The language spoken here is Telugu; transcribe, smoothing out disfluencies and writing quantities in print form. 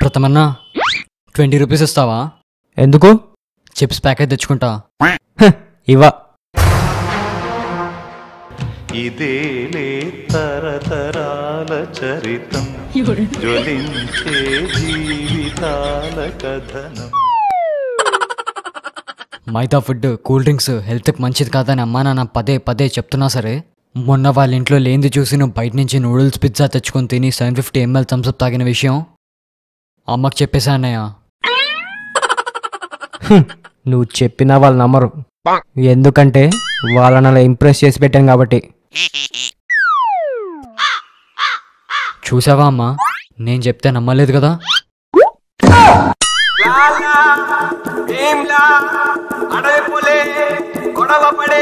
ప్రథమన్నా 20 రూపీస్ ఇస్తావా? ఎందుకు? చిప్స్ ప్యాకెట్ తెచ్చుకుంటా. ఇవా. ఇదేలే తరతరాల చరితం జ్వలించే జీవితాల కథనం. మైదా ఫుడ్, కూల్ డ్రింక్స్ హెల్త్కి మంచిది కాదని అమ్మా నాన్న పదే పదే చెప్తున్నా సరే, మొన్న వాళ్ళ ఇంట్లో లేనిది చూసి నువ్వు బయట నుంచి నూడిల్స్ పిజ్జా తెచ్చుకొని తిని 750 ml థమ్స్అప్ తాగిన విషయం అమ్మకు చెప్పేశా అన్నయ్య. నువ్వు చెప్పినా వాళ్ళు నమ్మరు, ఎందుకంటే వాళ్ళని అలా ఇంప్రెస్ చేసి పెట్టాను కాబట్టి. చూసావా అమ్మా, నేను చెప్తే నమ్మలేదు కదా. గొడవ పడే